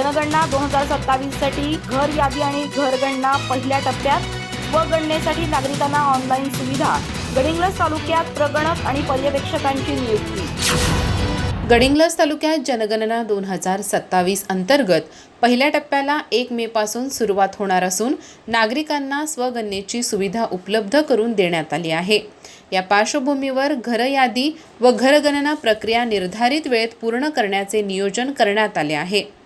जनगणना 2027 साठी घर यादी आणि घरगणना पहिल्या टप्प्यात स्वगणनेसाठी नागरिकांना ऑनलाईन सुविधा। गडिंग्लज तालुक्यात प्रगणक आणि पर्यवेक्षकांची नियुक्ती। गडिंग्लज तालुक्यात जनगणना 2027 अंतर्गत पहिल्या टप्प्याला 1 मे पासून सुरुवात होणार असून नागरिकांना स्वगणनेची सुविधा उपलब्ध करून देण्यात आली आहे। या पार्श्वभूमीवर घर यादी व घरगणना प्रक्रिया निर्धारित वेळेत पूर्ण करण्याचे नियोजन करण्यात आले आहे।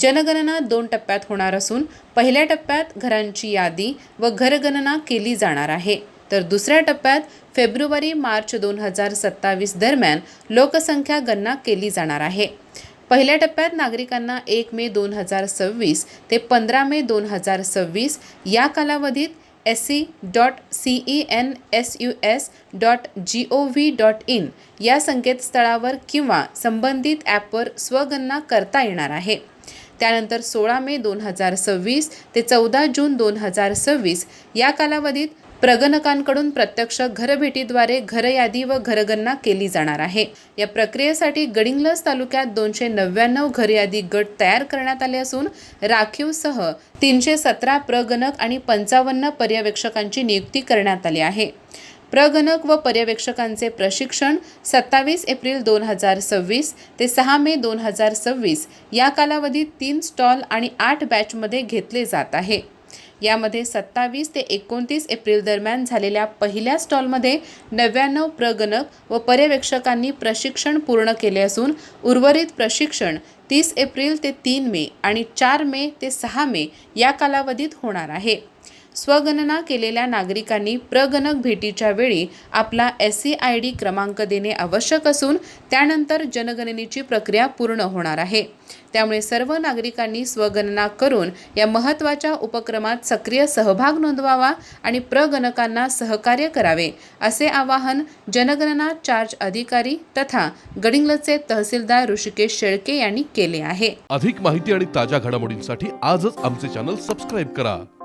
जनगणना 2 टप्प्यात होणार असून पहिल्या टप्प्यात घरांची यादी व घरगणना केली जाणार आहे, तर दुसऱ्या टप्प्यात फेब्रुवारी-मार्च 2027 दरम्यान लोकसंख्या गणना केली जाणार आहे। पहिल्या टप्प्यात नागरिकांना 1 मे 2026 ते 15 मे 2026 या कालावधीत se.census.gov.in या संकेतस्थळावर किंवा संबंधित ॲपवर स्वगणना करता येणार आहे। त्यानंतर 16 मे 2026 ते 14 जून 2026 या कालावधीत प्रगणकांकडून प्रत्यक्ष घरभेटीद्वारे घरयादी व घरगणना केली जाणार आहे। या प्रक्रियेसाठी गडिंग्लज तालुक्यात 299 घरयादी गट तयार करण्यात आले असून राखीवसह 317 प्रगणक आणि 55 पर्यवेक्षकांची नियुक्ती करण्यात आली आहे। प्रगणक व पर्यवेक्षकांचे प्रशिक्षण 27 एप्रिल 2026 ते 6 मे 2026 या कालावधीत 3 स्टॉल आणि 8 बॅचमध्ये घेतले जात आहे। यामध्ये 27 ते 29 एप्रिल दरम्यान झालेल्या पहिल्या स्टॉलमध्ये 99 प्रगणक व पर्यवेक्षकांनी प्रशिक्षण पूर्ण केले असून उर्वरित प्रशिक्षण 30 एप्रिल ते 3 मे आणि 4 मे ते 6 मे या कालावधीत होणार आहे। स्वगणना केलेल्या नागरिकांनी प्रगणक भेटीच्या वेळी आपला SCID क्रमांक देणे आवश्यक असून त्यानंतर जनगणनेची प्रक्रिया पूर्ण होणार आहे। त्यामुळे सर्व नागरिकांनी स्वगणना करून या महत्त्वाच्या उपक्रमात सक्रिय सहभाग नोंदवावा आणि प्रगणकांना सहकार्य करावे, असे आवाहन जनगणना चार्ज अधिकारी तथा गडिंग्लजचे तहसीलदार ऋषिकेश शेळके यांनी केले आहे। अधिक माहिती आणि ताज्या घडामोडींसाठी आजच आमचे चॅनल सबस्क्राइब करा।